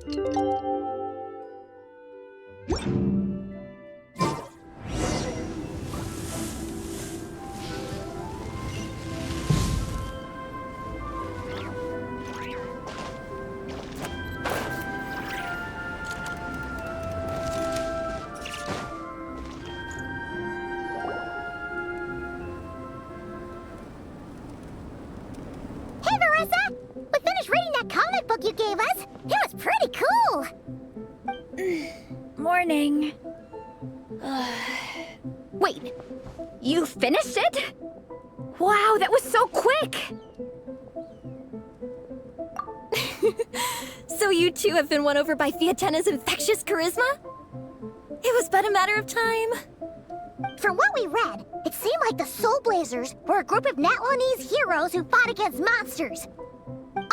Hey, Marissa! We finished reading that comic book you gave us. It was pretty cool. Morning. Wait, you finished it? Wow, that was so quick! So you too have been won over by Fiatenna's infectious charisma? It was but a matter of time. From what we read, it seemed like the Soulblazers were a group of Natlanese heroes who fought against monsters.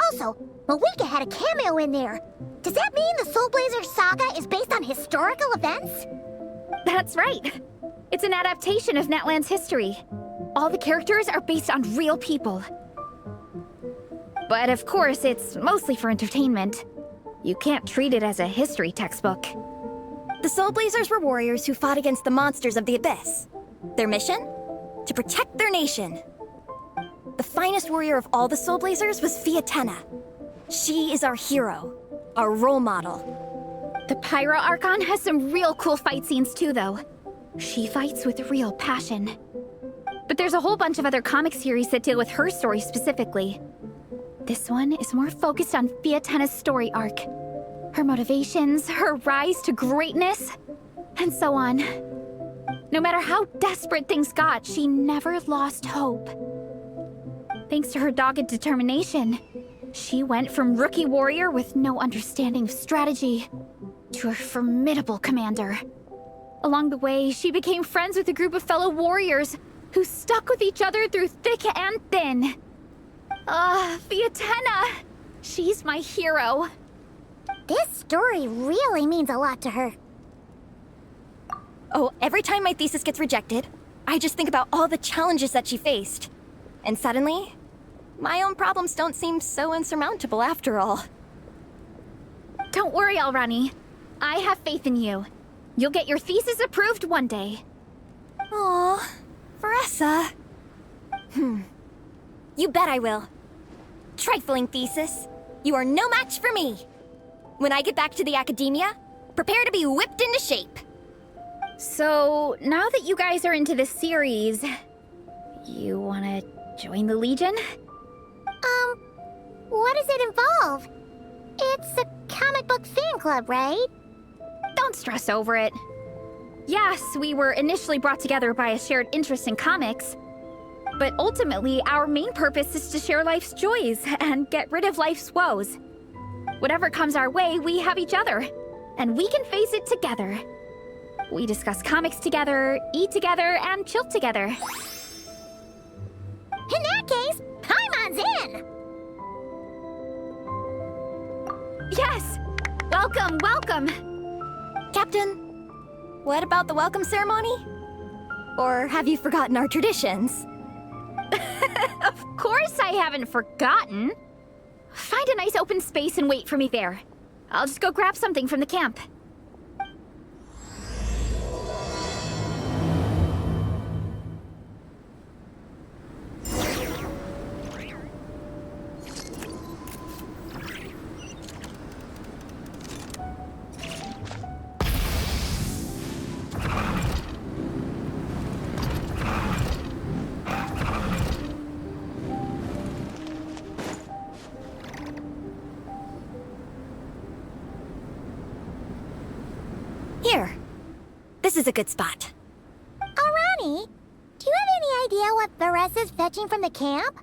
Also, Malika had a cameo in there. Does that mean the Soulblazers saga is based on historical events? That's right. It's an adaptation of Natlan's history. All the characters are based on real people. But of course, it's mostly for entertainment. You can't treat it as a history textbook. The Soulblazers were warriors who fought against the monsters of the Abyss. Their mission? To protect their nation. The finest warrior of all the Soulblazers was Fiatenna. She is our hero, our role model. The Pyro Archon has some real cool fight scenes too, though. She fights with real passion. But there's a whole bunch of other comic series that deal with her story specifically. This one is more focused on Fiatenna's story arc. Her motivations, her rise to greatness, and so on. No matter how desperate things got, she never lost hope. Thanks to her dogged determination, she went from rookie warrior with no understanding of strategy to a formidable commander. Along the way, she became friends with a group of fellow warriors who stuck with each other through thick and thin. Fiatenna! She's my hero. This story really means a lot to her. Oh, every time my thesis gets rejected, I just think about all the challenges that she faced. And suddenly, my own problems don't seem so insurmountable after all. Don't worry, Alrani. I have faith in you. You'll get your thesis approved one day. Aw, Veressa. You bet I will. Trifling thesis, you are no match for me. When I get back to the academia, prepare to be whipped into shape. So, now that you guys are into this series, you wanna join the Legion? What does it involve? It's a comic book fan club, right? Don't stress over it. Yes, we were initially brought together by a shared interest in comics, but ultimately our main purpose is to share life's joys and get rid of life's woes. Whatever comes our way, we have each other, and we can face it together. We discuss comics together, eat together, and chill together. In that case, Paimon's in! Yes! Welcome, welcome! Captain, what about the welcome ceremony? Or have you forgotten our traditions? Of course I haven't forgotten. Find a nice open space and wait for me there. I'll just go grab something from the camp. Here. This is a good spot. Alrani, do you have any idea what Veressa's fetching from the camp?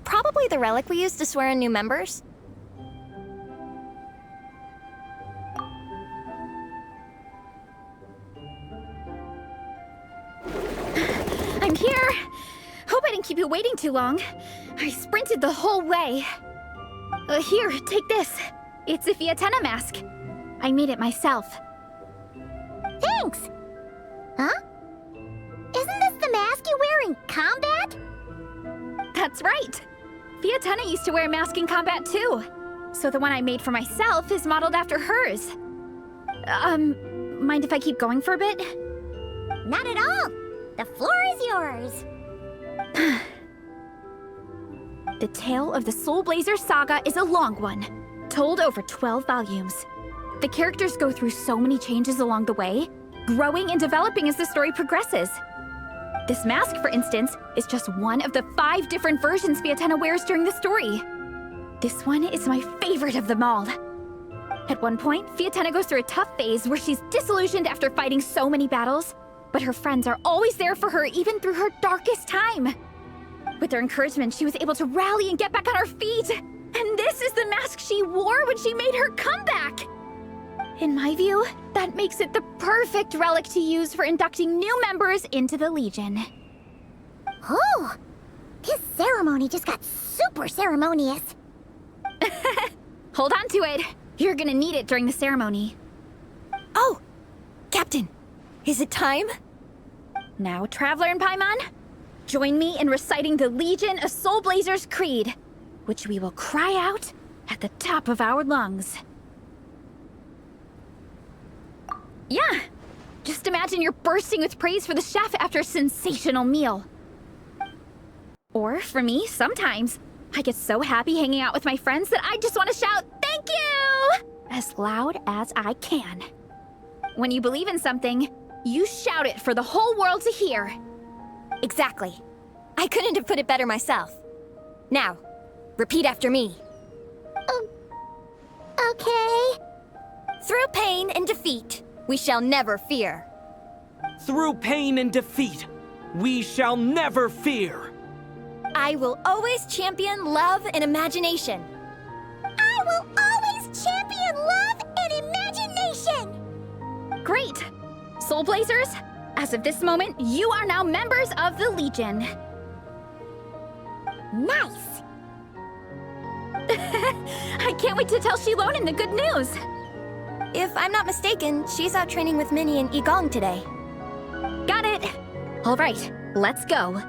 Probably the relic we used to swear in new members. I'm here! Hope I didn't keep you waiting too long. I sprinted the whole way. Here, take this. It's a Fiatenna mask. I made it myself. Thanks! Huh? Isn't this the mask you wear in combat? That's right. Fiatenna used to wear a mask in combat too. So the one I made for myself is modeled after hers. Mind if I keep going for a bit? Not at all. The floor is yours. The tale of the Soulblazers saga is a long one, told over 12 volumes. The characters go through so many changes along the way, growing and developing as the story progresses. This mask, for instance, is just one of the 5 different versions Fiatenna wears during the story. This one is my favorite of them all. At one point, Fiatenna goes through a tough phase where she's disillusioned after fighting so many battles, but her friends are always there for her even through her darkest time. With their encouragement, she was able to rally and get back on her feet. And this is the mask she wore when she made her comeback. In my view, that makes it the perfect relic to use for inducting new members into the Legion. Oh, this ceremony just got super ceremonious. Hold on to it. You're gonna need it during the ceremony. Oh, Captain, is it time? Now, Traveler and Paimon, join me in reciting the Legion of Soulblazers Creed, which we will cry out at the top of our lungs. Yeah, just imagine you're bursting with praise for the chef after a sensational meal. Or, for me, sometimes, I get so happy hanging out with my friends that I just want to shout, "Thank you!" as loud as I can. When you believe in something, you shout it for the whole world to hear. Exactly. I couldn't have put it better myself. Now, repeat after me. Okay. Through pain and defeat, we shall never fear. Through pain and defeat, we shall never fear. I will always champion love and imagination. I will always champion love and imagination. Great! Soulblazers, as of this moment, you are now members of the Legion. Nice. I can't wait to tell Shilonen the good news. If I'm not mistaken, she's out training with Minnie and Igong today. Got it. All right, let's go.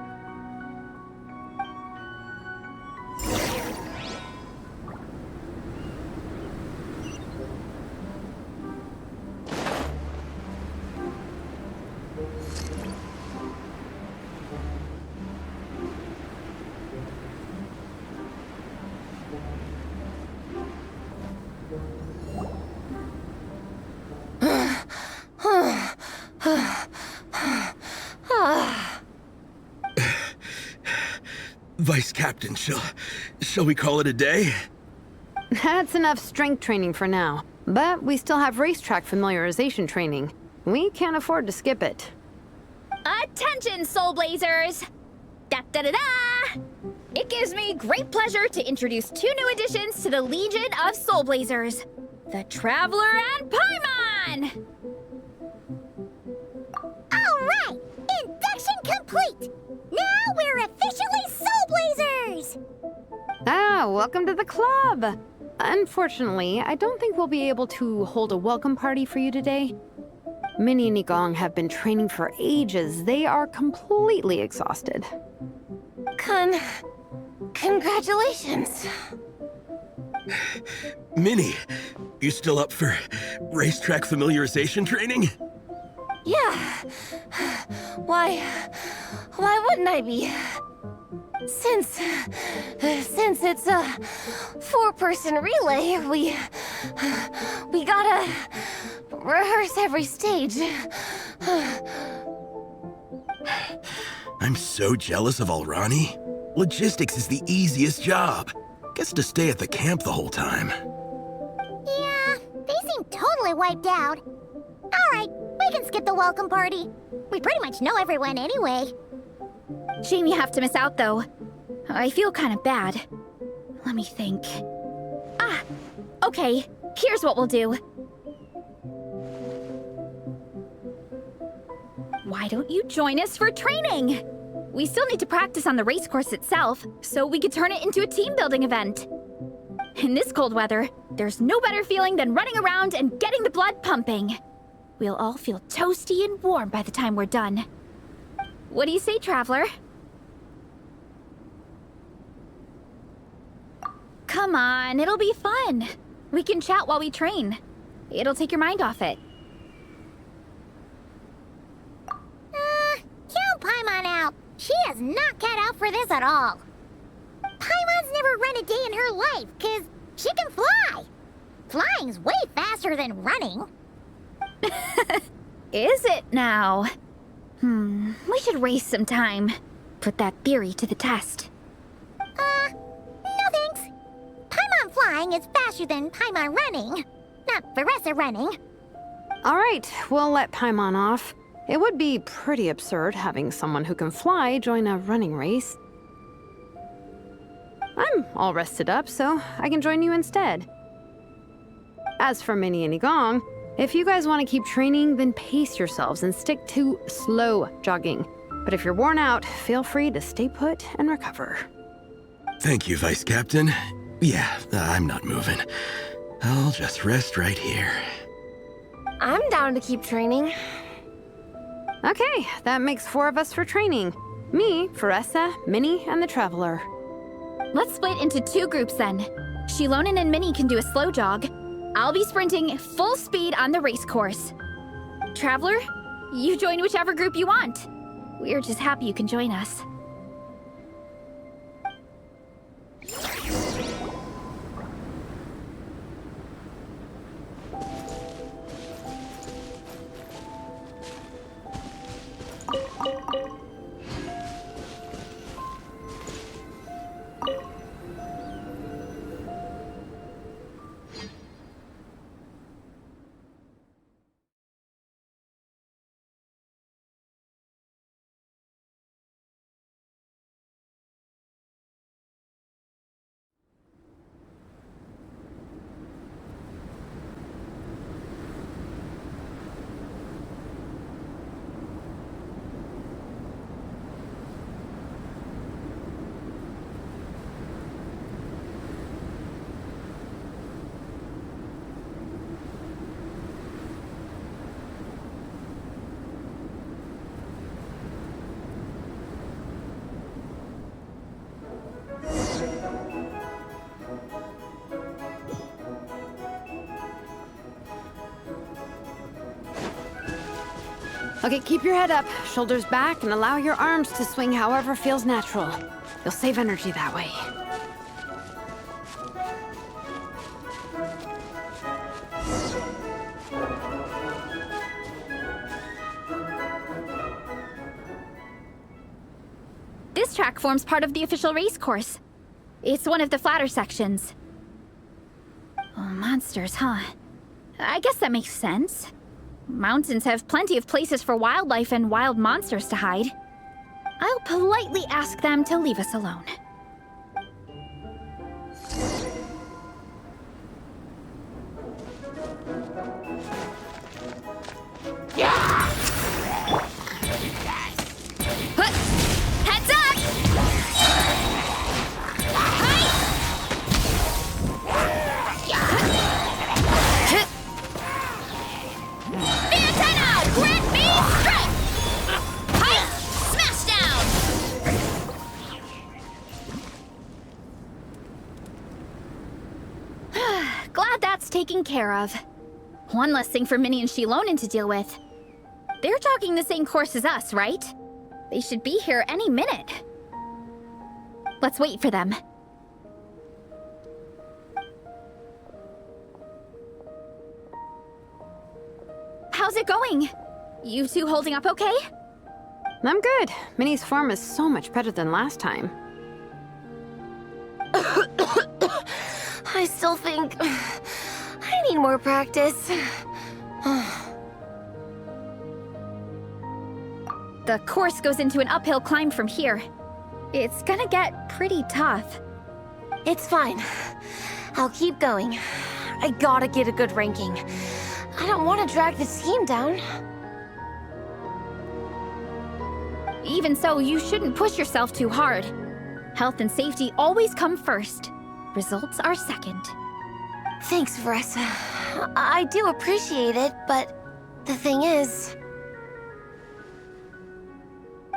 Vice Captain, shall we call it a day? That's enough strength training for now. But we still have racetrack familiarization training. We can't afford to skip it. Attention, Soulblazers! Da-da-da-da! It gives me great pleasure to introduce 2 new additions to the Legion of Soulblazers. The Traveler and Paimon! All right, induction complete. Now we're officially Soulblazers. Ah, welcome to the club! Unfortunately, I don't think we'll be able to hold a welcome party for you today. Minnie and Igong have been training for ages. They are completely exhausted. Congratulations. Minnie, you still up for racetrack familiarization training? Yeah. Why wouldn't I be? Since it's a 4-person relay, we gotta rehearse every stage. I'm so jealous of Alrani. Logistics is the easiest job. Gets to stay at the camp the whole time. Yeah, they seem totally wiped out. All right, we can skip the welcome party. We pretty much know everyone anyway. Shame you have to miss out, though. I feel kind of bad. Let me think. Ah, okay. Here's what we'll do. Why don't you join us for training? We still need to practice on the race course itself, so we could turn it into a team-building event. In this cold weather, there's no better feeling than running around and getting the blood pumping. We'll all feel toasty and warm by the time we're done. What do you say, Traveler? come on, it'll be fun. We can chat while we train. It'll take your mind off it. Count Paimon out. She is not cut out for this at all. Paimon's never run a day in her life, 'cause she can fly. Flying's way faster than running. Is it now? We should race sometime. Put that theory to the test. No thanks. Paimon flying is faster than Paimon running. Not Veressa running. All right, we'll let Paimon off. It would be pretty absurd having someone who can fly join a running race. I'm all rested up, so I can join you instead. As for Minnie and Igong, if you guys want to keep training, then pace yourselves and stick to slow jogging. But if you're worn out, feel free to stay put and recover. Thank you, Vice Captain. Yeah, I'm not moving. I'll just rest right here. I'm down to keep training. Okay, that makes 4 of us for training. Me, Veressa, Minnie, and the Traveler. Let's split into 2 groups then. Shilonen and Minnie can do a slow jog. I'll be sprinting full speed on the race course. Traveler, you join whichever group you want. We're just happy you can join us. Okay, keep your head up, shoulders back, and allow your arms to swing however feels natural. You'll save energy that way. This track forms part of the official race course. It's one of the flatter sections. Oh, monsters, huh? I guess that makes sense. Mountains have plenty of places for wildlife and wild monsters to hide. I'll politely ask them to leave us alone. Huh! Heads up! Antenna! Grant me strength! Hi! Smash down! Glad that's taken care of. One less thing for Minnie and Shilonen to deal with. They're jogging the same course as us, right? They should be here any minute. Let's wait for them. How's it going? You two holding up okay? I'm good. Minnie's form is so much better than last time. I still think I need more practice. The course goes into an uphill climb from here. It's gonna get pretty tough. It's fine. I'll keep going. I gotta get a good ranking. I don't want to drag the team down. Even so, you shouldn't push yourself too hard. Health and safety always come first. Results are second. Thanks, Veressa. I do appreciate it, but the thing is...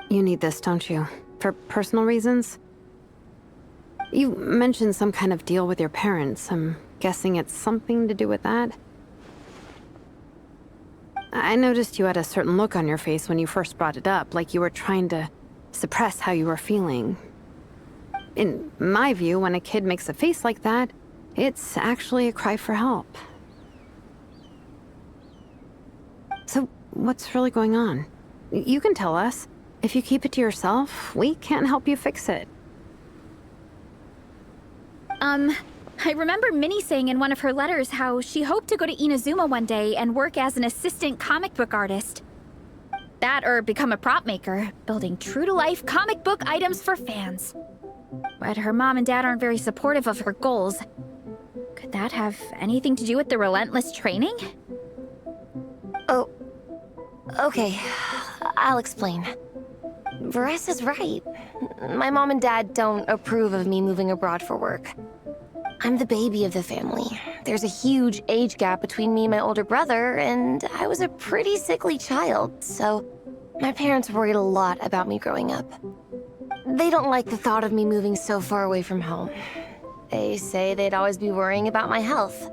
You need this, don't you? For personal reasons? You mentioned some kind of deal with your parents. I'm guessing it's something to do with that? I noticed you had a certain look on your face when you first brought it up, like you were trying to suppress how you were feeling. In my view, when a kid makes a face like that, it's actually a cry for help. So, what's really going on? You can tell us. If you keep it to yourself, we can't help you fix it. I remember Minnie saying in one of her letters how she hoped to go to Inazuma one day and work as an assistant comic book artist. That or become a prop maker, building true-to-life comic book items for fans. But her mom and dad aren't very supportive of her goals. Could that have anything to do with the relentless training? Oh, okay. I'll explain. Vanessa's right. My mom and dad don't approve of me moving abroad for work. I'm the baby of the family. There's a huge age gap between me and my older brother, and I was a pretty sickly child, so my parents worried a lot about me growing up. They don't like the thought of me moving so far away from home. They say they'd always be worrying about my health.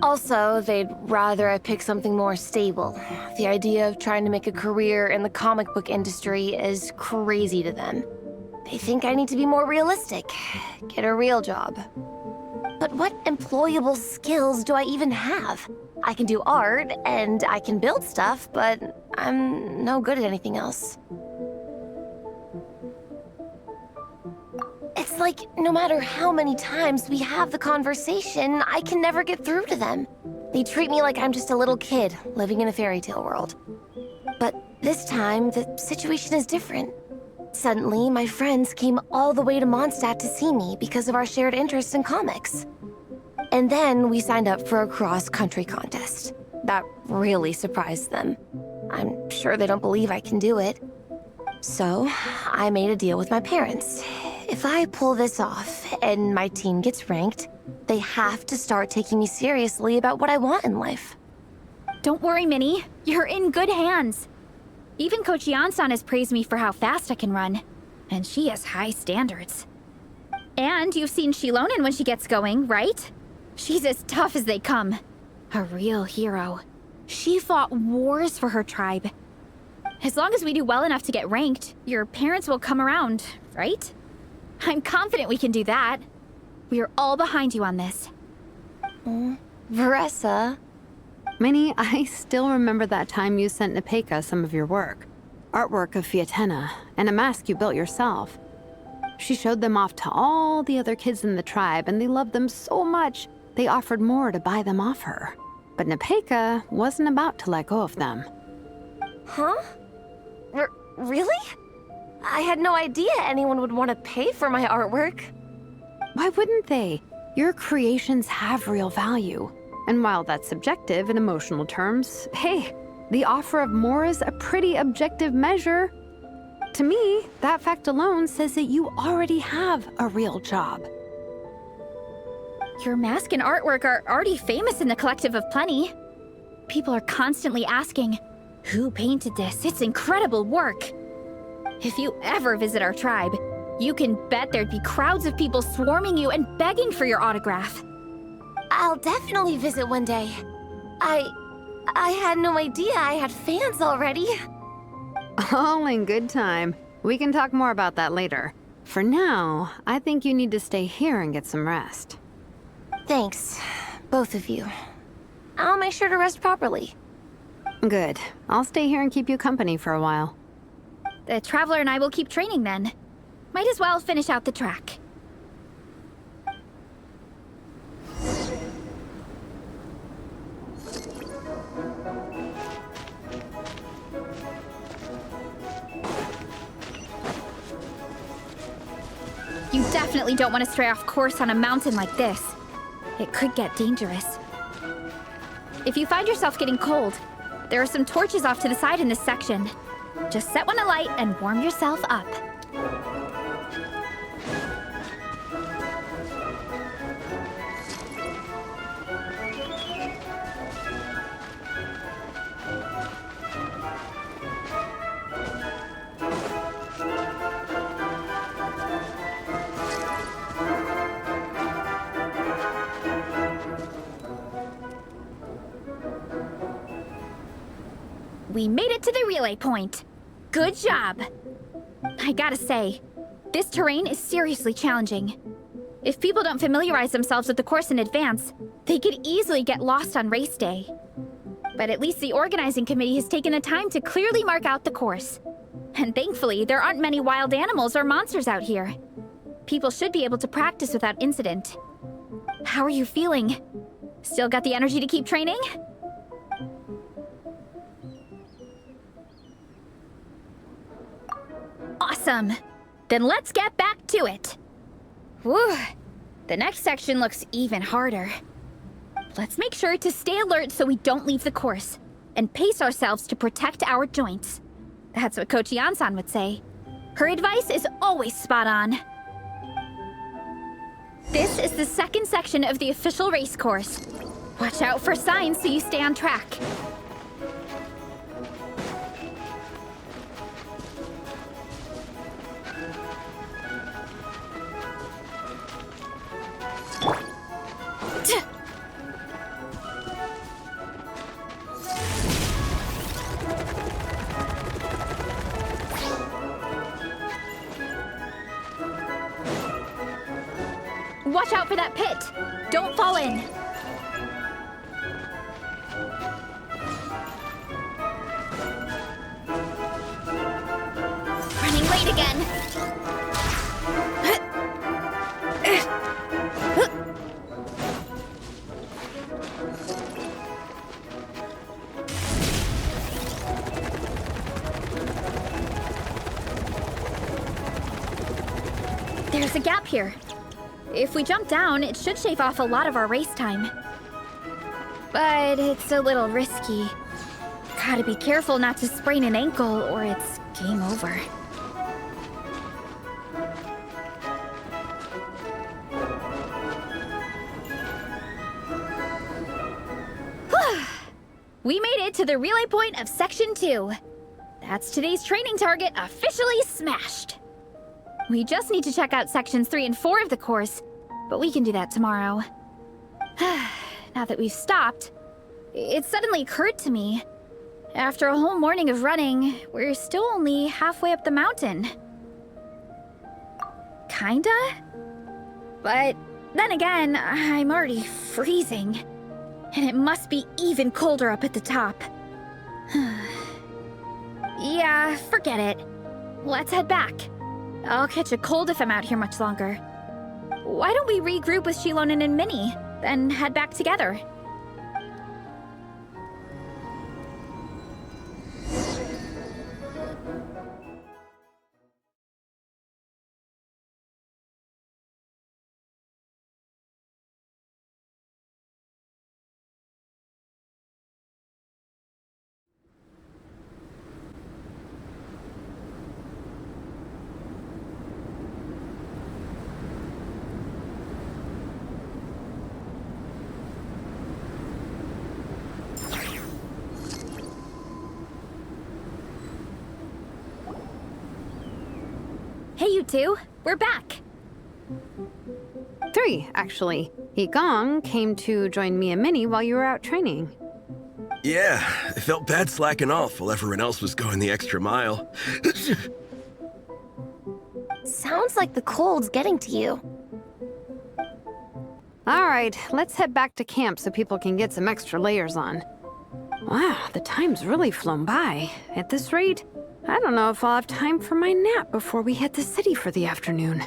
Also, they'd rather I pick something more stable. The idea of trying to make a career in the comic book industry is crazy to them. They think I need to be more realistic, get a real job. But what employable skills do I even have? I can do art, and I can build stuff, but I'm no good at anything else. It's like, no matter how many times we have the conversation, I can never get through to them. They treat me like I'm just a little kid living in a fairy tale world. But this time, the situation is different. Suddenly, my friends came all the way to Mondstadt to see me because of our shared interest in comics. And then we signed up for a cross-country contest. That really surprised them. I'm sure they don't believe I can do it. So, I made a deal with my parents. If I pull this off and my team gets ranked, they have to start taking me seriously about what I want in life. Don't worry, Minnie. You're in good hands. Even Coach Yan-san has praised me for how fast I can run. And she has high standards. And you've seen Shilonen when she gets going, right? She's as tough as they come. A real hero. She fought wars for her tribe. As long as we do well enough to get ranked, your parents will come around, right? I'm confident we can do that. We are all behind you on this. Vanessa. Minnie, I still remember that time you sent Nepeka some of your work. Artwork of Fiatena, and a mask you built yourself. She showed them off to all the other kids in the tribe, and they loved them so much, they offered more to buy them off her. But Nepeka wasn't about to let go of them. Huh? Really? I had no idea anyone would want to pay for my artwork. Why wouldn't they? Your creations have real value. And while that's subjective in emotional terms, hey, the offer of more is a pretty objective measure. To me, that fact alone says that you already have a real job. Your mask and artwork are already famous in the Collective of Plenty. People are constantly asking, who painted this? It's incredible work. If you ever visit our tribe, you can bet there'd be crowds of people swarming you and begging for your autograph. I'll definitely visit one day. I had no idea I had fans already. All in good time. We can talk more about that later. For now, I think you need to stay here and get some rest. Thanks, both of you. I'll make sure to rest properly. Good. I'll stay here and keep you company for a while. The Traveler and I will keep training then. Might as well finish out the track. You definitely don't want to stray off course on a mountain like this. It could get dangerous. If you find yourself getting cold, there are some torches off to the side in this section. Just set one alight and warm yourself up. We made it to the relay point. Good job. I gotta say, this terrain is seriously challenging. If people don't familiarize themselves with the course in advance, they could easily get lost on race day. But at least the organizing committee has taken the time to clearly mark out the course. And thankfully, there aren't many wild animals or monsters out here. People should be able to practice without incident. How are you feeling? Still got the energy to keep training? Awesome! Then let's get back to it! Whew! The next section looks even harder. Let's make sure to stay alert so we don't leave the course, and pace ourselves to protect our joints. That's what Coach Yan-san would say. Her advice is always spot on. This is the second section of the official race course. Watch out for signs so you stay on track. Watch out for that pit! Don't fall in! Running late again! There's a gap here. If we jump down, it should shave off a lot of our race time. But it's a little risky. Gotta be careful not to sprain an ankle or it's game over. We made it to the relay point of Section 2. That's today's training target officially smashed. We just need to check out Sections 3 and 4 of the course, but we can do that tomorrow. Now that we've stopped, it suddenly occurred to me. After a whole morning of running, we're still only halfway up the mountain. Kinda? But then again, I'm already freezing. And it must be even colder up at the top. Yeah, forget it. Let's head back. I'll catch a cold if I'm out here much longer. Why don't we regroup with Shilonen and Minnie, then head back together? Hey, you two. We're back. 3, actually. Gong came to join me and Minnie while you were out training. Yeah, I felt bad slacking off while everyone else was going the extra mile. Sounds like the cold's getting to you. All right, let's head back to camp so people can get some extra layers on. Wow, the time's really flown by. At this rate, I don't know if I'll have time for my nap before we hit the city for the afternoon.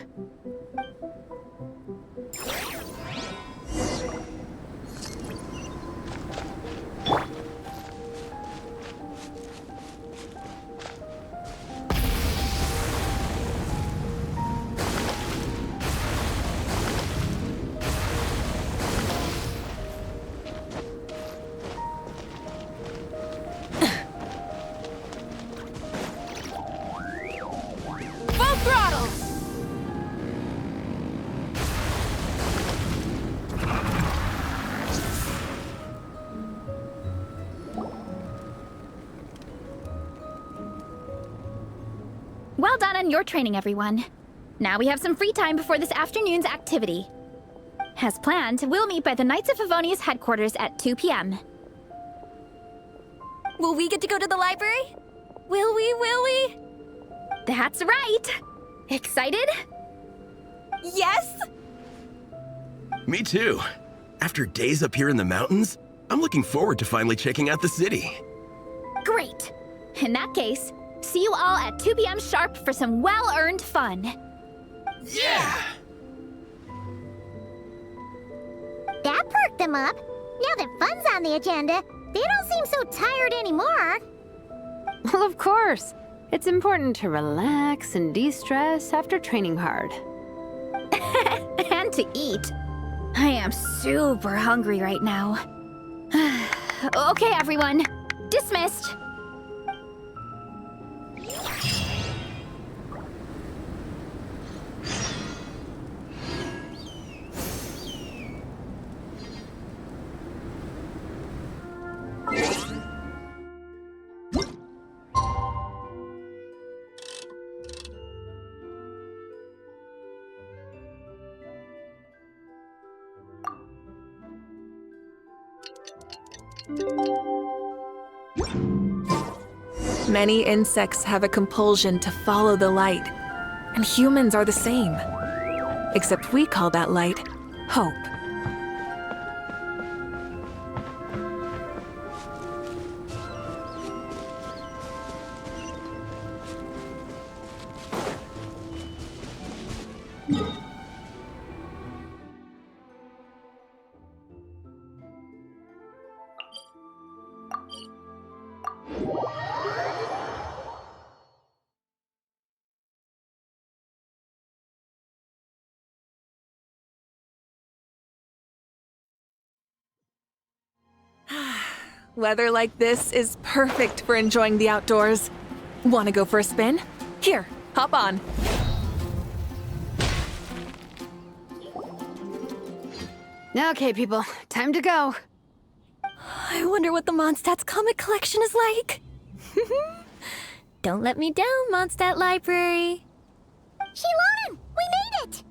Well done on your training, everyone. Now we have some free time before this afternoon's activity. As planned, we'll meet by the Knights of Favonius headquarters at 2 p.m. Will we get to go to the library? Will we? That's right! Excited? Yes! Me too. After days up here in the mountains, I'm looking forward to finally checking out the city. Great! In that case, see you all at 2 p.m. sharp for some well-earned fun. Yeah! That perked them up. Now that fun's on the agenda, they don't seem so tired anymore. Well, of course. It's important to relax and de-stress after training hard. And to eat. I am super hungry right now. Okay, everyone. Dismissed. Many insects have a compulsion to follow the light, and humans are the same. Except we call that light hope. Weather like this is perfect for enjoying the outdoors. Want to go for a spin? Here, hop on. Okay, people, time to go. I wonder what the Mondstadt's comic collection is like. Don't let me down, Mondstadt Library. Shilonen, we made it!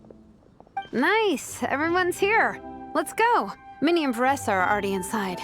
Nice, everyone's here. Let's go. Minnie and Varessa are already inside.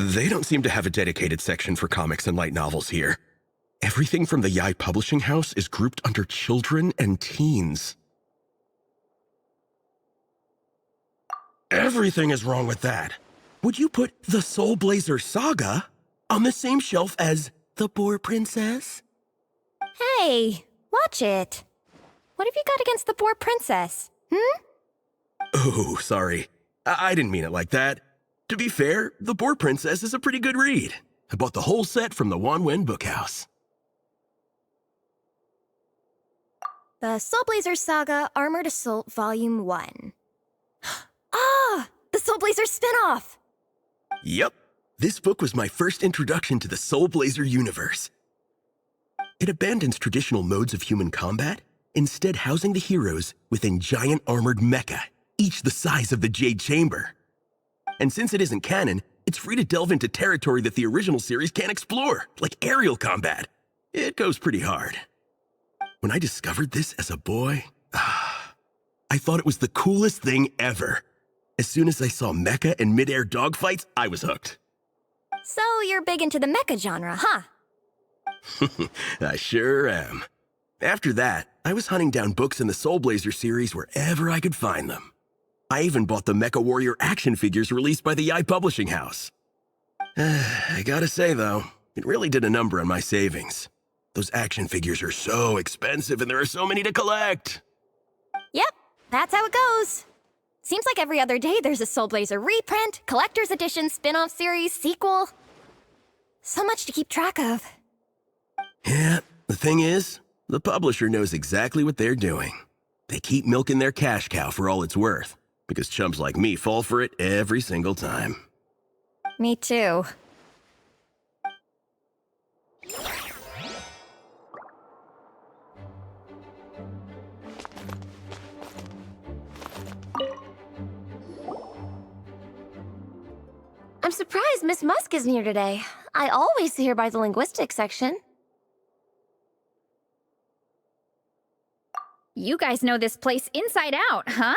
They don't seem to have a dedicated section for comics and light novels here. Everything from the Yai Publishing House is grouped under children and teens. Everything is wrong with that. Would you put the Soulblazer Saga on the same shelf as The Boar Princess? Hey, watch it. What have you got against the Boar Princess? Oh, sorry. I didn't mean it like that. To be fair, The Boar Princess is a pretty good read. I bought the whole set from the Wanwen Bookhouse. The Soulblazers Saga Armored Assault Volume 1. Ah! The Soulblazers spinoff! Yep. This book was my first introduction to the Soulblazer universe. It abandons traditional modes of human combat, instead housing the heroes within giant armored mecha, each the size of the Jade Chamber. And since it isn't canon, it's free to delve into territory that the original series can't explore, like aerial combat. It goes pretty hard. When I discovered this as a boy, I thought it was the coolest thing ever. As soon as I saw mecha and mid-air dogfights, I was hooked. So you're big into the mecha genre, huh? I sure am. After that, I was hunting down books in the Soulblazer series wherever I could find them. I even bought the Mecha Warrior action figures released by the Yai Publishing House. I gotta say, though, it really did a number on my savings. Those action figures are so expensive and there are so many to collect. Yep, that's how it goes. Seems like every other day there's a Soulblazer reprint, collector's edition, spin-off series, sequel. So much to keep track of. Yeah, the thing is, the publisher knows exactly what they're doing. They keep milking their cash cow for all it's worth, because chumps like me fall for it every single time. Me too. I'm surprised Miss Musk isn't here today. I always see her by the linguistics section. You guys know this place inside out, huh?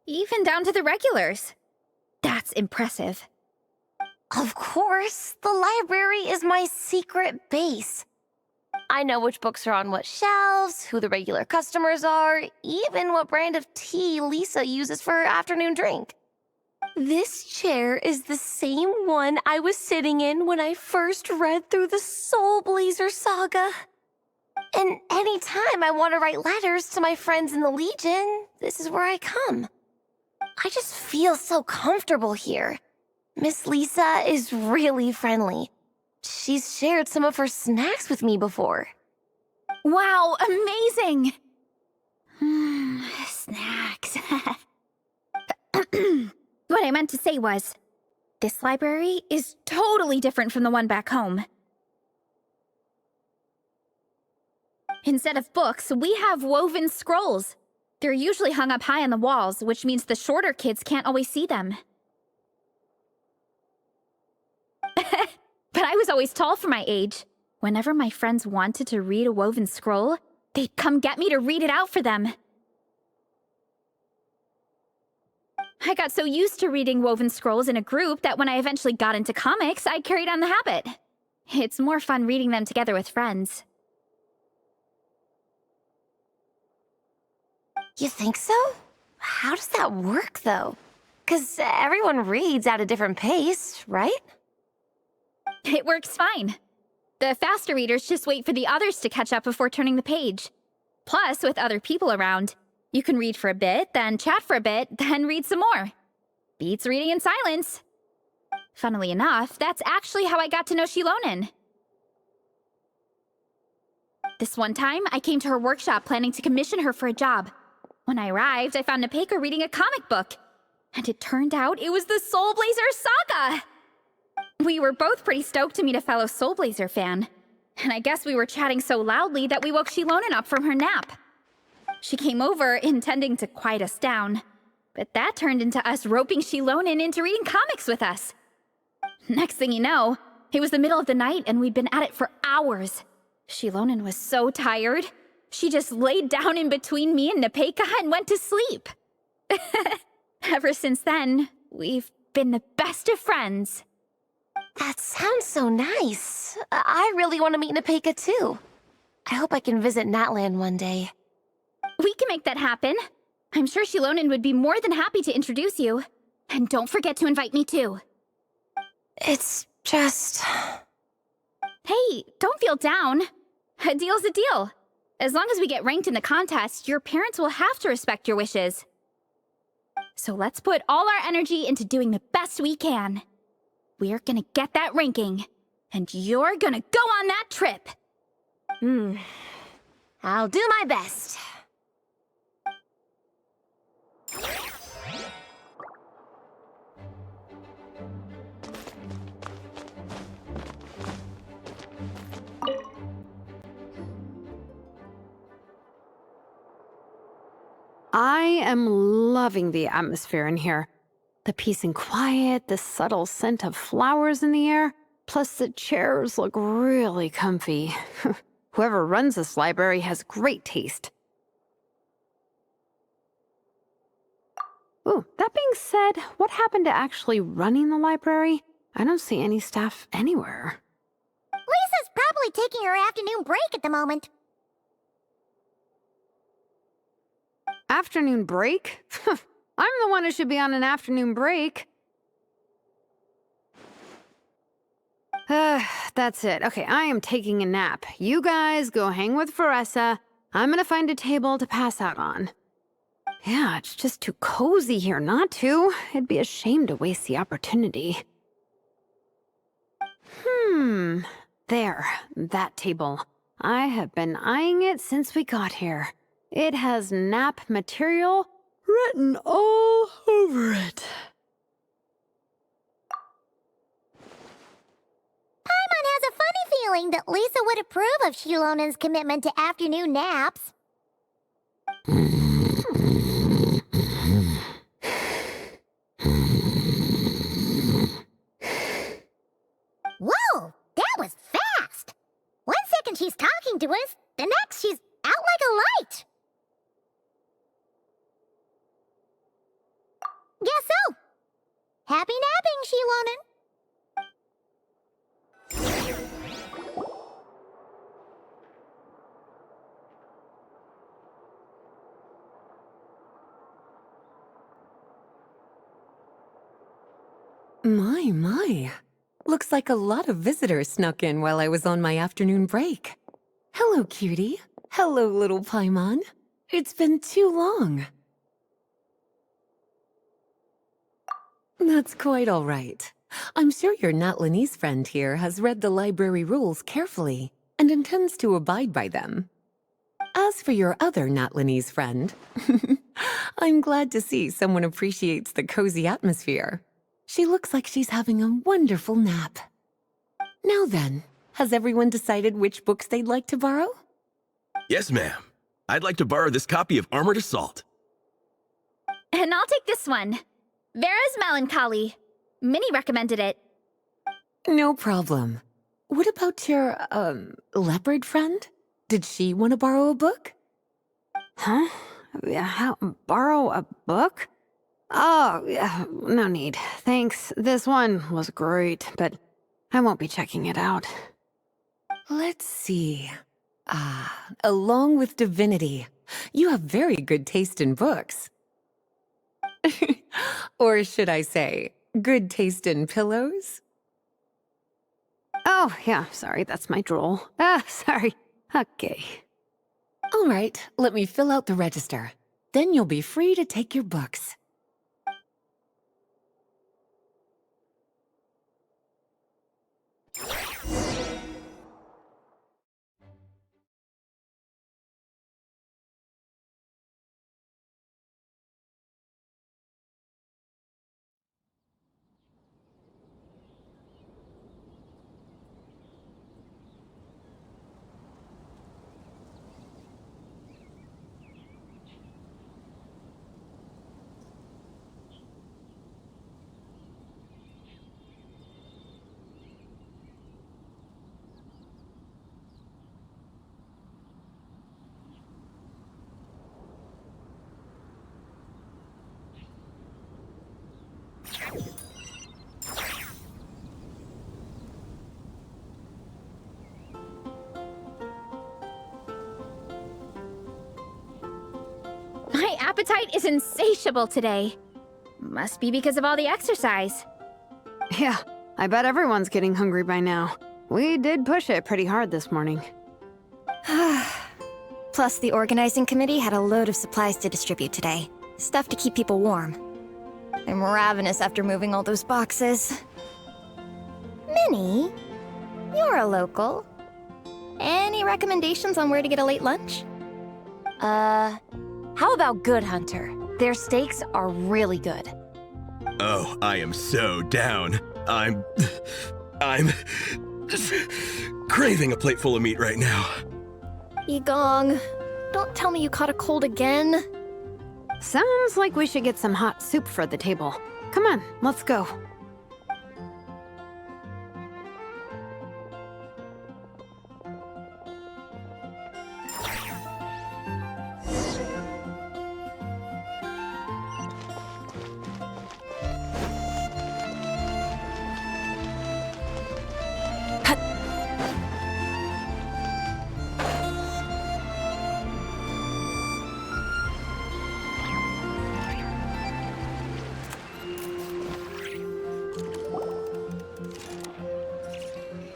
Even down to the regulars. That's impressive. Of course, the library is my secret base. I know which books are on what shelves, who the regular customers are, even what brand of tea Lisa uses for her afternoon drink. This chair is the same one I was sitting in when I first read through the Soulblazer saga. And anytime I want to write letters to my friends in the Legion, this is where I come. I just feel so comfortable here. Miss Lisa is really friendly. She's shared some of her snacks with me before. Wow, amazing! Snacks. What I meant to say was, this library is totally different from the one back home. Instead of books, we have woven scrolls. They're usually hung up high on the walls, which means the shorter kids can't always see them. But I was always tall for my age. Whenever my friends wanted to read a woven scroll, they'd come get me to read it out for them. I got so used to reading woven scrolls in a group that when I eventually got into comics, I carried on the habit. It's more fun reading them together with friends. You think so? How does that work, though? 'Cause everyone reads at a different pace, right? It works fine. The faster readers just wait for the others to catch up before turning the page. Plus, with other people around, you can read for a bit, then chat for a bit, then read some more. Beats reading in silence. Funnily enough, that's actually how I got to know Shilonen. This one time, I came to her workshop planning to commission her for a job. When I arrived, I found Nepeka reading a comic book. And it turned out it was the Soulblazer saga! We were both pretty stoked to meet a fellow Soulblazer fan. And I guess we were chatting so loudly that we woke Shilonen up from her nap. She came over intending to quiet us down. But that turned into us roping Shilonen into reading comics with us. Next thing you know, it was the middle of the night and we'd been at it for hours. Shilonen was so tired. She just laid down in between me and Nepeka and went to sleep. Ever since then, we've been the best of friends. That sounds so nice. I really want to meet Nepeka too. I hope I can visit Natland one day. We can make that happen. I'm sure Shilonen would be more than happy to introduce you. And don't forget to invite me too. It's just... Hey, don't feel down. A deal's a deal. As long as we get ranked in the contest, your parents will have to respect your wishes. So let's put all our energy into doing the best we can. We're gonna get that ranking, and you're gonna go on that trip. I'll do my best. I am loving the atmosphere in here. The peace and quiet, the subtle scent of flowers in the air, plus the chairs look really comfy. Whoever runs this library has great taste. Ooh, that being said, what happened to actually running the library? I don't see any staff anywhere. Lisa's probably taking her afternoon break at the moment. Afternoon break? I'm the one who should be on an afternoon break. That's it. Okay, I am taking a nap. You guys go hang with Veressa. I'm gonna find a table to pass out on. Yeah, it's just too cozy here not to. It'd be a shame to waste the opportunity. There, that table. I have been eyeing it since we got here. It has nap material written all over it. Paimon has a funny feeling that Lisa would approve of Shilonen's commitment to afternoon naps. Whoa, that was fast! 1 second she's talking to us, the next she's out like a light. Guess so. Happy napping, Shilonen. My. Looks like a lot of visitors snuck in while I was on my afternoon break. Hello, cutie. Hello, little Paimon. It's been too long. That's quite all right. I'm sure your Natlanese friend here has read the library rules carefully and intends to abide by them. As for your other Natlanese friend, I'm glad to see someone appreciates the cozy atmosphere. She looks like she's having a wonderful nap. Now then, has everyone decided which books they'd like to borrow? Yes, ma'am. I'd like to borrow this copy of Armored Assault. And I'll take this one. Vera's Melancholy. Minnie recommended it. No problem. What about your, leopard friend? Did she want to borrow a book? Huh? Borrow a book? Oh, yeah, no need. Thanks. This one was great, but I won't be checking it out. Let's see. Along with Divinity, you have very good taste in books. Or should I say, good taste in pillows? Oh, yeah, sorry, that's my drool. Sorry. Okay. All right, let me fill out the register. Then you'll be free to take your books. My appetite is insatiable today. Must be because of all the exercise. Yeah, I bet everyone's getting hungry by now. We did push it pretty hard this morning. Plus, the organizing committee had a load of supplies to distribute today. Stuff to keep people warm. I'm ravenous after moving all those boxes. Minnie, you're a local. Any recommendations on where to get a late lunch? How about Good Hunter? Their steaks are really good. Oh, I am so down. I'm craving a plate full of meat right now. Yigong, don't tell me you caught a cold again. Sounds like we should get some hot soup for the table. Come on, let's go.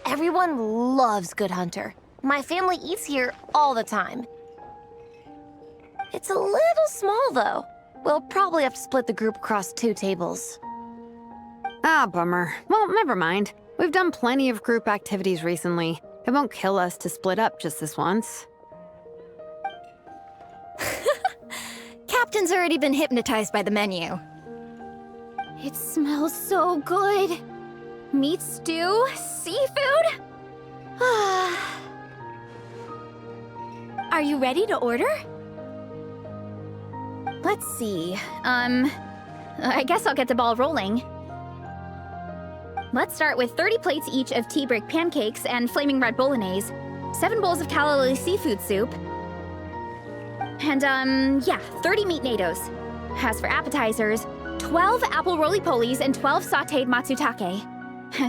Everyone loves Good Hunter. My family eats here all the time. It's a little small, though. we'll probably have to split the group across 2 tables. Ah, bummer. Well, never mind. We've done plenty of group activities recently. It won't kill us to split up just this once. Captain's already been hypnotized by the menu. It smells so good. Meat stew? Seafood? Are you ready to order? Let's see. I guess I'll get the ball rolling. Let's start with 30 plates each of tea brick pancakes and flaming red bolognese, 7 bowls of calla seafood soup, and, 30 meat natos. As for appetizers, 12 apple roly-polies and 12 sautéed matsutake.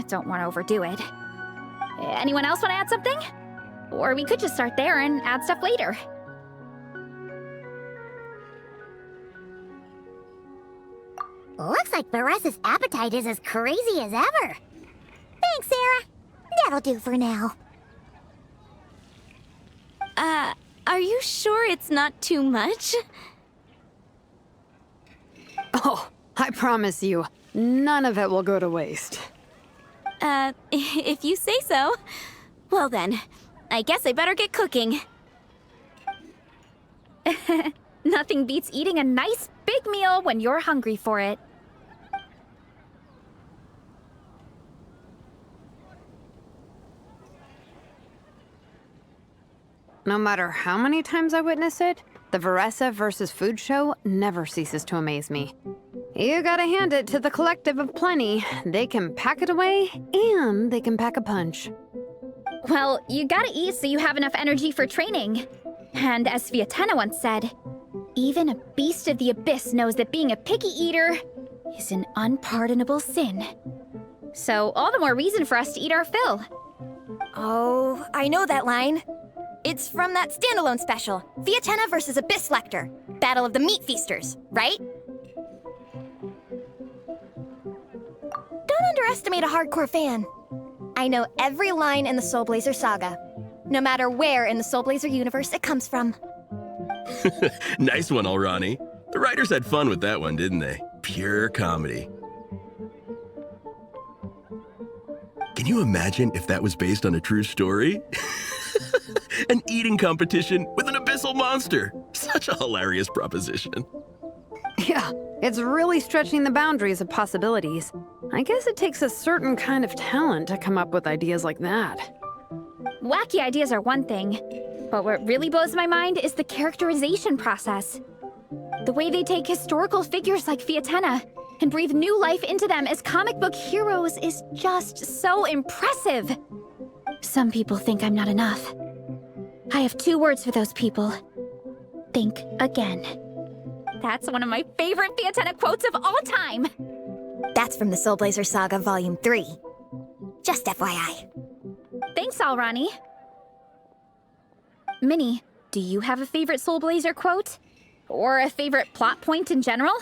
Don't want to overdo it. Anyone else want to add something? Or we could just start there and add stuff later. Looks like Varesa's appetite is as crazy as ever. Thanks, Sarah. That'll do for now. Are you sure it's not too much? Oh, I promise you, none of it will go to waste. If you say so. Well then, I guess I better get cooking. Nothing beats eating a nice big meal when you're hungry for it. No matter how many times I witness it, the Varesa versus food show never ceases to amaze me. You gotta hand it to the collective of plenty. They can pack it away, and they can pack a punch. Well, you gotta eat so you have enough energy for training. And as Fiatena once said, even a beast of the abyss knows that being a picky eater is an unpardonable sin. So all the more reason for us to eat our fill. Oh, I know that line. It's from that standalone special, Fiatena versus Abyss Lecter, Battle of the Meat Feasters, right? Don't underestimate a hardcore fan. I know every line in the Soulblazer saga, no matter where in the Soulblazer universe it comes from. Nice one, Alrani. The writers had fun with that one, didn't they? Pure comedy. Can you imagine if that was based on a true story? An eating competition with an abyssal monster. Such a hilarious proposition. Yeah, it's really stretching the boundaries of possibilities. I guess it takes a certain kind of talent to come up with ideas like that. Wacky ideas are one thing, but what really blows my mind is the characterization process. The way they take historical figures like Fiatena and breathe new life into them as comic book heroes is just so impressive. Some people think I'm not enough. I have 2 words for those people. Think again. That's one of my favorite Fiatena quotes of all time. That's from the Soulblazer Saga Volume 3. Just FYI. Thanks, Alrani. Minnie, do you have a favorite Soulblazer quote? Or a favorite plot point in general?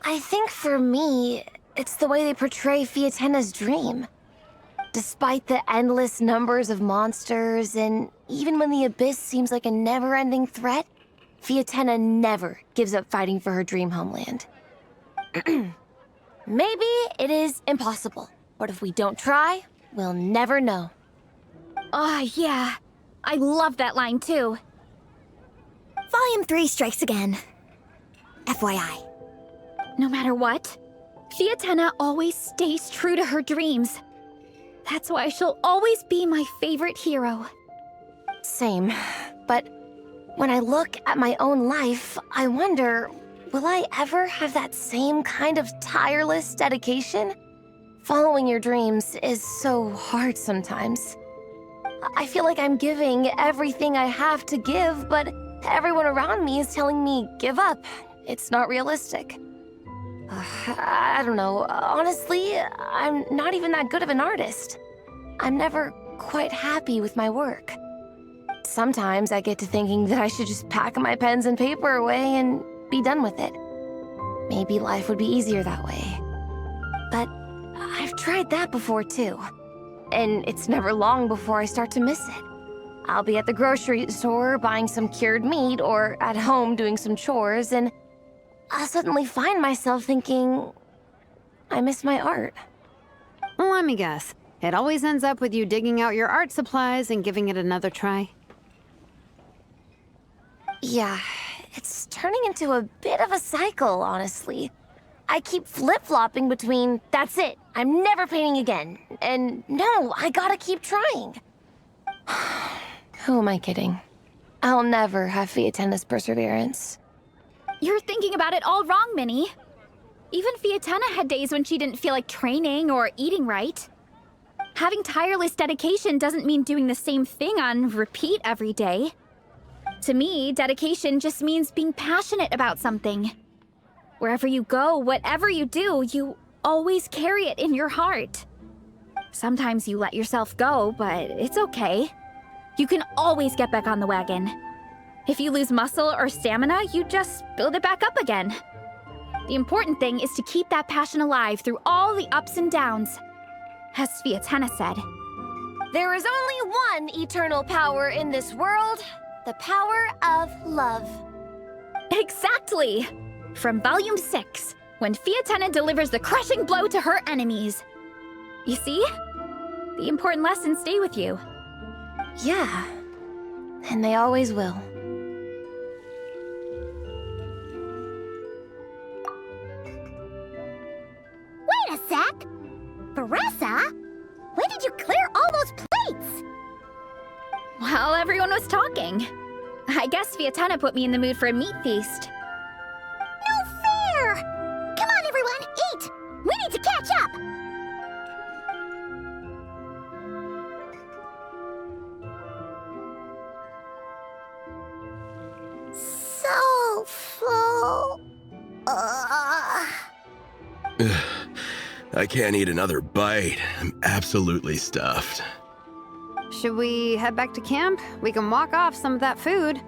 I think for me, it's the way they portray Fiatena's dream. Despite the endless numbers of monsters, and even when the Abyss seems like a never-ending threat, Fiatena never gives up fighting for her dream homeland. Maybe it is impossible, but if we don't try, we'll never know. Oh, yeah. I love that line, too. Volume 3 strikes again. FYI. No matter what, Fiatena always stays true to her dreams. That's why she'll always be my favorite hero. Same. But when I look at my own life, I wonder, will I ever have that same kind of tireless dedication? Following your dreams is so hard sometimes. I feel like I'm giving everything I have to give, but everyone around me is telling me, give up. It's not realistic. I don't know. Honestly, I'm not even that good of an artist. I'm never quite happy with my work. Sometimes I get to thinking that I should just pack my pens and paper away and be done with it. Maybe life would be easier that way. But I've tried that before too. And it's never long before I start to miss it. I'll be at the grocery store buying some cured meat or at home doing some chores, and I'll suddenly find myself thinking, I miss my art. Let me guess. It always ends up with you digging out your art supplies and giving it another try. Yeah, it's turning into a bit of a cycle, honestly. I keep flip-flopping between, that's it, I'm never painting again, and no, I gotta keep trying. Who am I kidding? I'll never have Fiatenna's perseverance. You're thinking about it all wrong, Minnie. Even Fiatenna had days when she didn't feel like training or eating right. Having tireless dedication doesn't mean doing the same thing on repeat every day. To me, dedication just means being passionate about something. Wherever you go, whatever you do, you always carry it in your heart. Sometimes you let yourself go, but it's okay. You can always get back on the wagon. If you lose muscle or stamina, you just build it back up again. The important thing is to keep that passion alive through all the ups and downs. As Fiatenna said, There is only one eternal power in this world, the power of love. exactly! From Volume 6, when Fiatenna delivers the crushing blow to her enemies. You see? The important lessons stay with you. Yeah, and they always will. Wait a sec! Veressa? When did you clear all those plates? While everyone was talking. I guess Fiatenna put me in the mood for a meat feast. No fair! Come on, everyone, eat! We need to catch up! So full. I can't eat another bite. I'm absolutely stuffed. Should we head back to camp? We can walk off some of that food.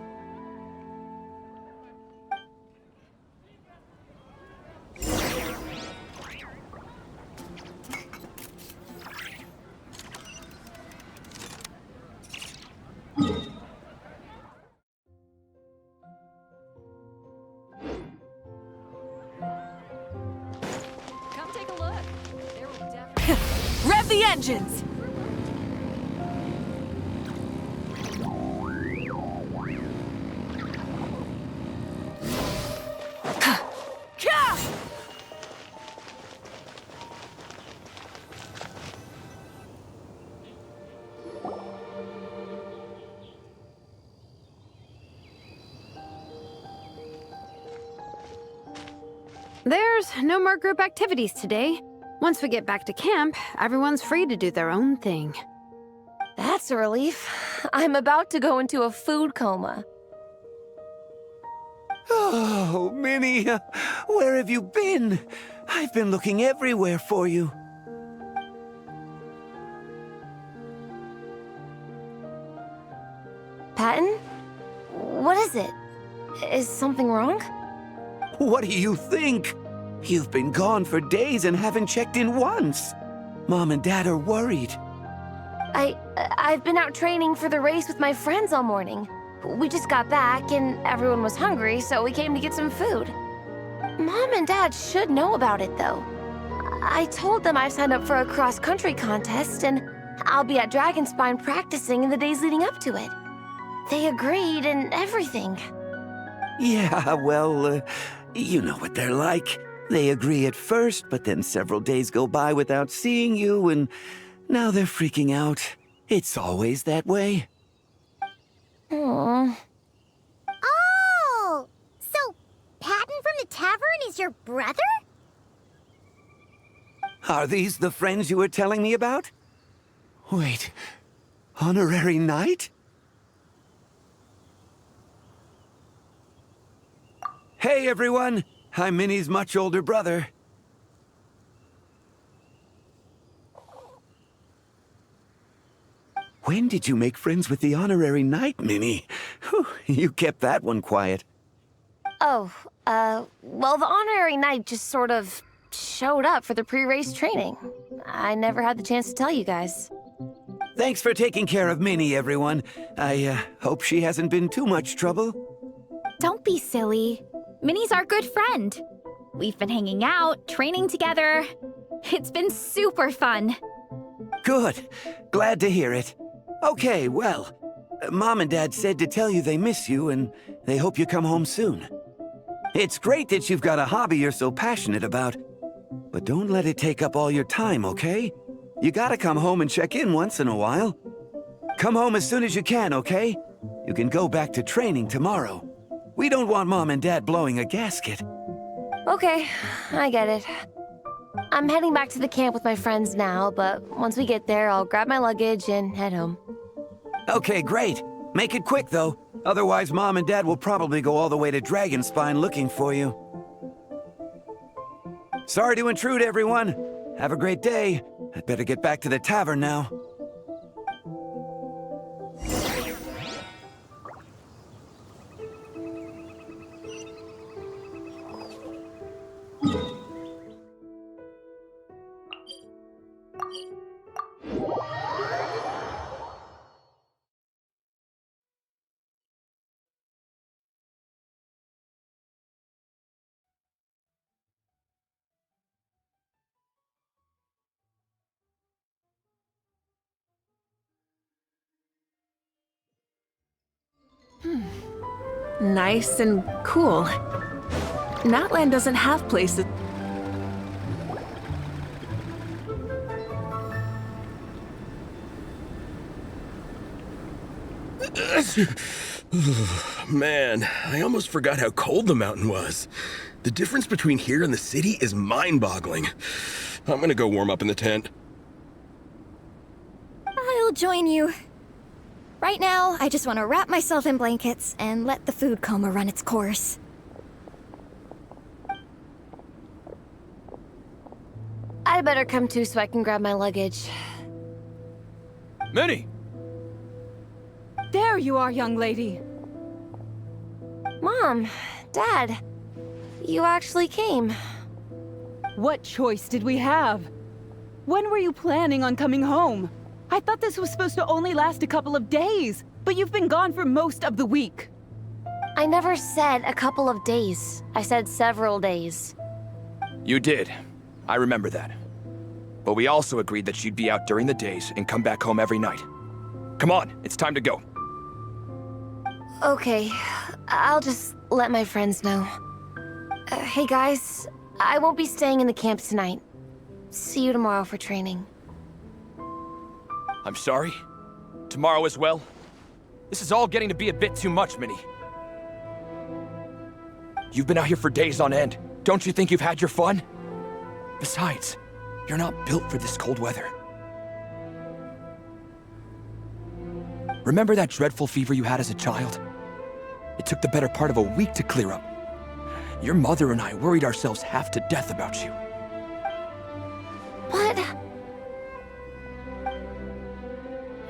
Rev the engines! There's no more group activities today. Once we get back to camp, everyone's free to do their own thing. That's a relief. I'm about to go into a food coma. Oh, Minnie, where have you been? I've been looking everywhere for you. Patton? What is it? Is something wrong? What do you think? You've been gone for days and haven't checked in once. Mom and Dad are worried. I've been out training for the race with my friends all morning. We just got back and everyone was hungry, so we came to get some food. Mom and Dad should know about it, though. I told them I've signed up for a cross-country contest and I'll be at Dragonspine practicing in the days leading up to it. They agreed and everything. Yeah, well, you know what they're like. They agree at first, but then several days go by without seeing you, and now they're freaking out. It's always that way. Aww. Oh! So, Patton from the tavern is your brother? Are these the friends you were telling me about? Wait, honorary knight? Hey, everyone! I'm Minnie's much older brother. When did you make friends with the honorary knight, Minnie? Whew, you kept that one quiet. Oh, well, the honorary knight just sort of showed up for the pre-race training. I never had the chance to tell you guys. Thanks for taking care of Minnie, everyone. I hope she hasn't been too much trouble. Don't be silly. Minnie's our good friend. We've been hanging out, training together. It's been super fun. Good. Glad to hear it. Okay, well, Mom and Dad said to tell you they miss you and they hope you come home soon. It's great that you've got a hobby you're so passionate about, but don't let it take up all your time, okay? You gotta come home and check in once in a while. Come home as soon as you can, okay? You can go back to training tomorrow. We don't want Mom and Dad blowing a gasket. Okay, I get it. I'm heading back to the camp with my friends now, but once we get there, I'll grab my luggage and head home. Okay, great. Make it quick, though. Otherwise, Mom and Dad will probably go all the way to Dragonspine looking for you. Sorry to intrude, everyone. Have a great day. I'd better get back to the tavern now. Nice and cool. Natland doesn't have places. Man, I almost forgot how cold the mountain was. The difference between here and the city is mind-boggling. I'm gonna go warm up in the tent. I'll join you. Right now, I just want to wrap myself in blankets and let the food coma run its course. I'd better come too so I can grab my luggage. Minnie! There you are, young lady. Mom, Dad, you actually came. What choice did we have? When were you planning on coming home? I thought this was supposed to only last a couple of days, but you've been gone for most of the week. I never said a couple of days. I said several days. You did. I remember that. But we also agreed that you'd be out during the days and come back home every night. Come on, it's time to go. Okay, I'll just let my friends know. Hey guys, I won't be staying in the camp tonight. See you tomorrow for training. I'm sorry. Tomorrow as well. This is all getting to be a bit too much, Minnie. You've been out here for days on end. Don't you think you've had your fun? Besides, you're not built for this cold weather. Remember that dreadful fever you had as a child? It took the better part of a week to clear up. Your mother and I worried ourselves half to death about you. What?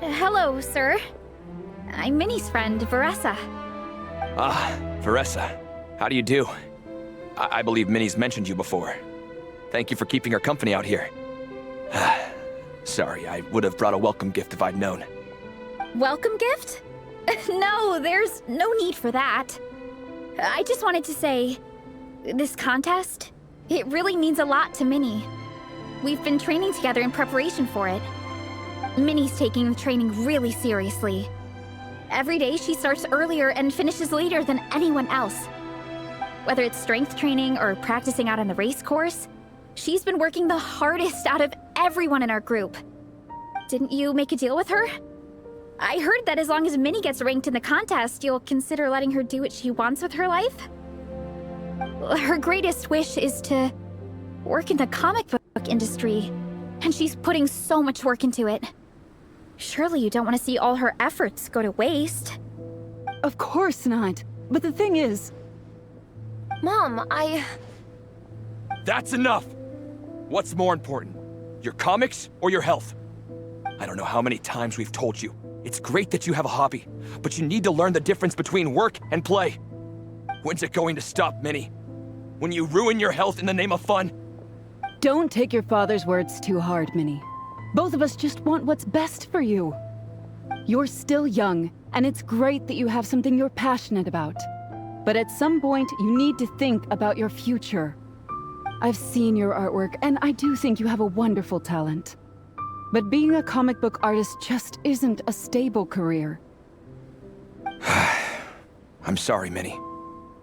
Hello, sir. I'm Minnie's friend, Veressa. Ah, Veressa. How do you do? I believe Minnie's mentioned you before. Thank you for keeping her company out here. Sorry, I would have brought a welcome gift if I'd known. Welcome gift? No, there's no need for that. I just wanted to say, this contest, it really means a lot to Minnie. We've been training together in preparation for it. Minnie's taking the training really seriously. Every day she starts earlier and finishes later than anyone else. Whether it's strength training or practicing out on the race course, she's been working the hardest out of everyone in our group. Didn't you make a deal with her? I heard that as long as Minnie gets ranked in the contest, you'll consider letting her do what she wants with her life? Her greatest wish is to work in the comic book industry, and she's putting so much work into it. Surely you don't want to see all her efforts go to waste. Of course not. But the thing is... Mom, That's enough! What's more important? Your comics or your health? I don't know how many times we've told you. It's great that you have a hobby, but you need to learn the difference between work and play. When's it going to stop, Minnie? When you ruin your health in the name of fun? Don't take your father's words too hard, Minnie. Both of us just want what's best for you. You're still young, and it's great that you have something you're passionate about. But at some point, you need to think about your future. I've seen your artwork, and I do think you have a wonderful talent. But being a comic book artist just isn't a stable career. I'm sorry, Minnie.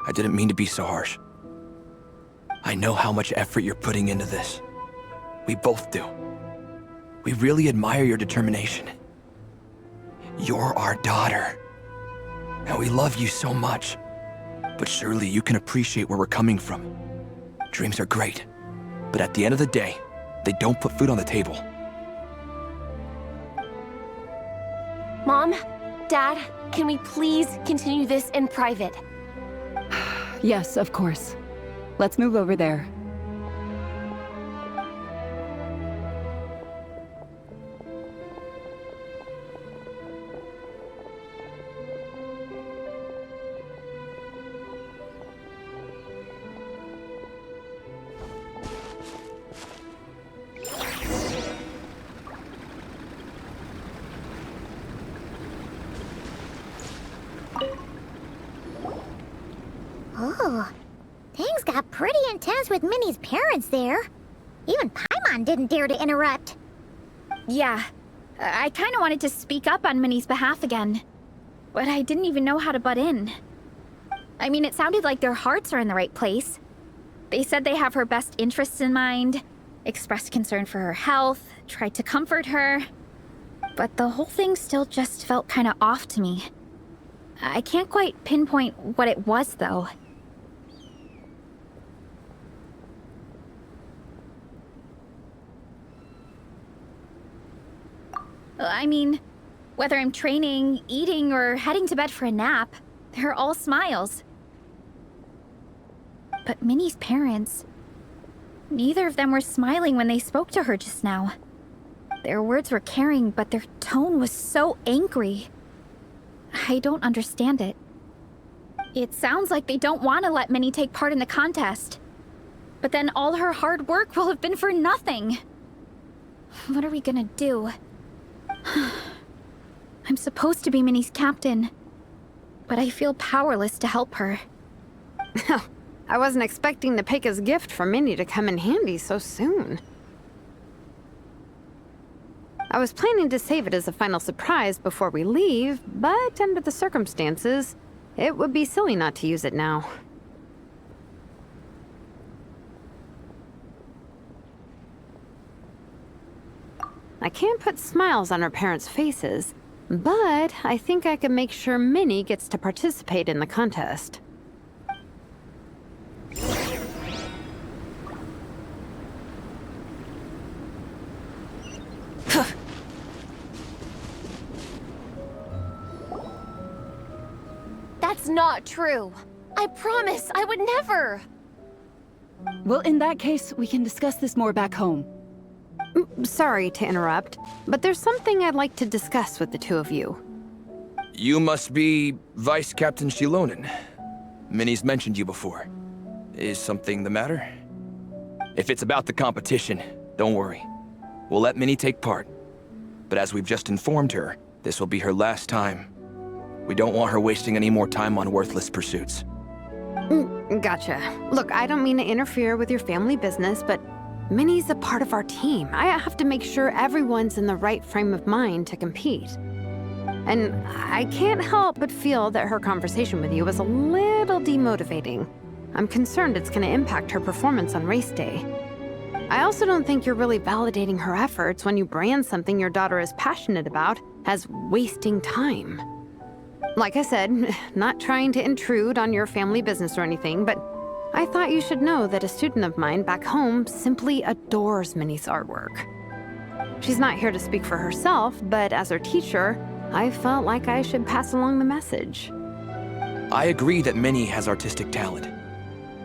I didn't mean to be so harsh. I know how much effort you're putting into this. We both do. We really admire your determination. You're our daughter. And we love you so much. But surely you can appreciate where we're coming from. Dreams are great. But at the end of the day, they don't put food on the table. Mom, Dad, can we please continue this in private? Yes, of course. Let's move over there. Oh, things got pretty intense with Minnie's parents there. Even Paimon didn't dare to interrupt. Yeah, I kind of wanted to speak up on Minnie's behalf again, but I didn't even know how to butt in. I mean, it sounded like their hearts are in the right place. They said they have her best interests in mind, expressed concern for her health, tried to comfort her, but the whole thing still just felt kind of off to me. I can't quite pinpoint what it was, though. I mean, whether I'm training, eating, or heading to bed for a nap, they're all smiles. But Minnie's parents, neither of them were smiling when they spoke to her just now. Their words were caring, but their tone was so angry. I don't understand it. It sounds like they don't want to let Minnie take part in the contest. But then all her hard work will have been for nothing. What are we gonna do? I'm supposed to be Minnie's captain, but I feel powerless to help her. I wasn't expecting the Pekka's gift for Minnie to come in handy so soon. I was planning to save it as a final surprise before we leave, but under the circumstances, it would be silly not to use it now. I can't put smiles on her parents' faces, but I think I can make sure Minnie gets to participate in the contest. That's not true. I promise, I would never. Well, in that case, we can discuss this more back home. Sorry to interrupt, but there's something I'd like to discuss with the two of you. You must be Vice Captain Shilonen. Minnie's mentioned you before. Is something the matter? If it's about the competition, don't worry. We'll let Minnie take part. But as we've just informed her, this will be her last time. We don't want her wasting any more time on worthless pursuits. Gotcha. Look, I don't mean to interfere with your family business, but Minnie's a part of our team. I have to make sure everyone's in the right frame of mind to compete. And I can't help but feel that her conversation with you was a little demotivating. I'm concerned it's going to impact her performance on race day. I also don't think you're really validating her efforts when you brand something your daughter is passionate about as wasting time. Like I said, not trying to intrude on your family business or anything, but I thought you should know that a student of mine back home simply adores Minnie's artwork. She's not here to speak for herself, but as her teacher, I felt like I should pass along the message. I agree that Minnie has artistic talent,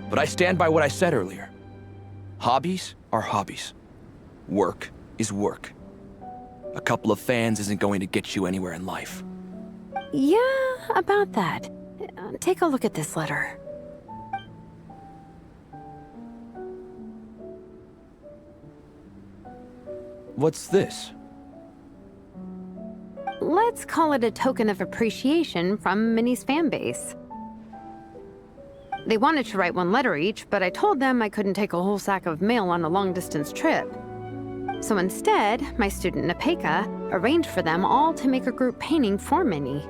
but I stand by what I said earlier. Hobbies are hobbies. Work is work. A couple of fans isn't going to get you anywhere in life. Yeah, about that. Take a look at this letter. What's this? Let's call it a token of appreciation from Minnie's fanbase. They wanted to write one letter each, but I told them I couldn't take a whole sack of mail on a long-distance trip. So instead, my student Napeka arranged for them all to make a group painting for Minnie.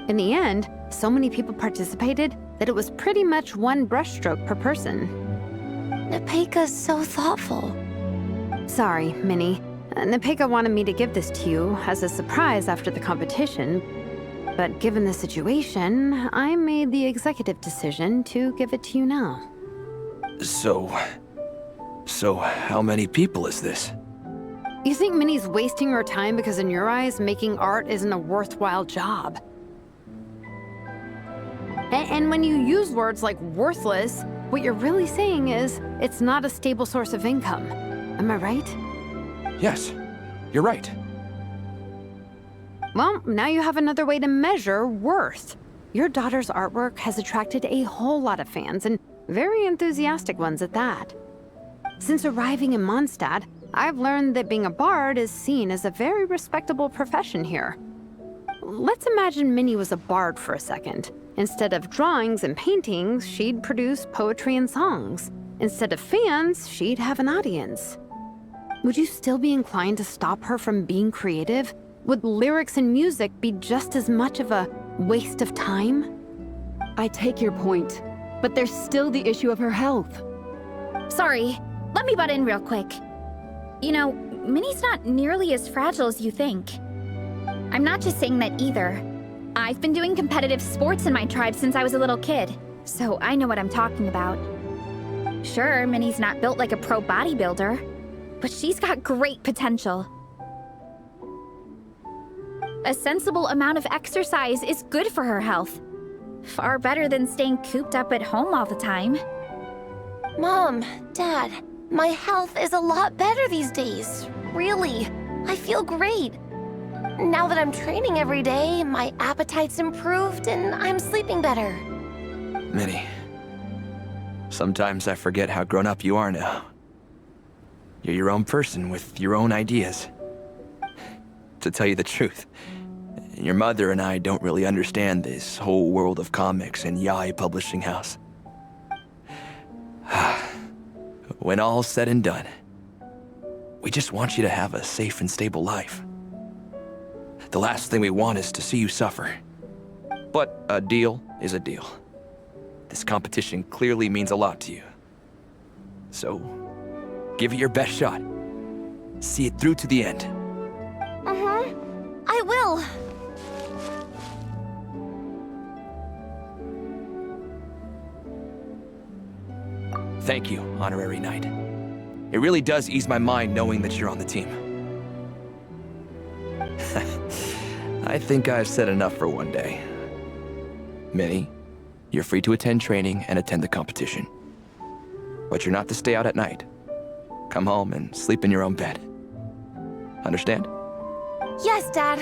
In the end, so many people participated that it was pretty much one brushstroke per person. Napeka's so thoughtful. Sorry, Minnie. Napeka wanted me to give this to you as a surprise after the competition, but given the situation, I made the executive decision to give it to you now. So how many people is this? You think Minnie's wasting her time because in your eyes, making art isn't a worthwhile job? And when you use words like worthless, what you're really saying is it's not a stable source of income. Am I right? Yes, you're right. Well, now you have another way to measure worth. Your daughter's artwork has attracted a whole lot of fans, and very enthusiastic ones at that. Since arriving in Mondstadt, I've learned that being a bard is seen as a very respectable profession here. Let's imagine Minnie was a bard for a second. Instead of drawings and paintings, she'd produce poetry and songs. Instead of fans, she'd have an audience. Would you still be inclined to stop her from being creative? Would lyrics and music be just as much of a waste of time? I take your point, but there's still the issue of her health. Sorry, let me butt in real quick. You know, Minnie's not nearly as fragile as you think. I'm not just saying that either. I've been doing competitive sports in my tribe since I was a little kid, so I know what I'm talking about. Sure, Minnie's not built like a pro bodybuilder, but she's got great potential. A sensible amount of exercise is good for her health. Far better than staying cooped up at home all the time. Mom, Dad, my health is a lot better these days. Really, I feel great. Now that I'm training every day, my appetite's improved and I'm sleeping better. Minnie, sometimes I forget how grown up you are now. You're your own person with your own ideas. To tell you the truth, your mother and I don't really understand this whole world of comics and Yaoi Publishing House. When all's said and done, we just want you to have a safe and stable life. The last thing we want is to see you suffer. But a deal is a deal. This competition clearly means a lot to you. So, give it your best shot. See it through to the end. I will. Thank you, Honorary Knight. It really does ease my mind knowing that you're on the team. I think I've said enough for one day. Minnie, you're free to attend training and attend the competition. But you're not to stay out at night. Come home and sleep in your own bed. Understand? Yes, Dad.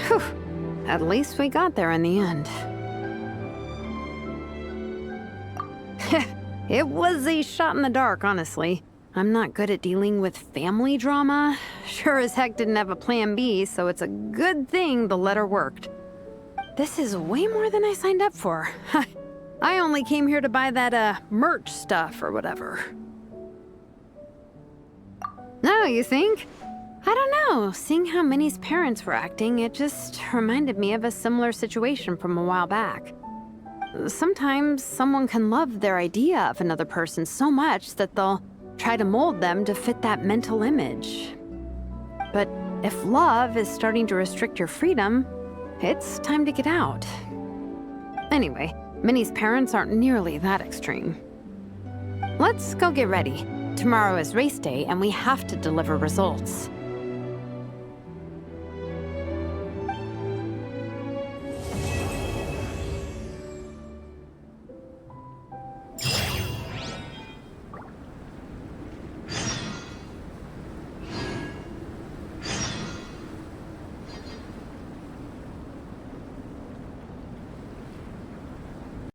Whew. At least we got there in the end. It was a shot in the dark, honestly. I'm not good at dealing with family drama. Sure as heck didn't have a plan B, so it's a good thing the letter worked. This is way more than I signed up for. I only came here to buy that, merch stuff or whatever. No, you think? I don't know. Seeing how Minnie's parents were acting, it just reminded me of a similar situation from a while back. Sometimes someone can love their idea of another person so much that they'll try to mold them to fit that mental image. But if love is starting to restrict your freedom, it's time to get out. Anyway, Minnie's parents aren't nearly that extreme. Let's go get ready. Tomorrow is race day and we have to deliver results.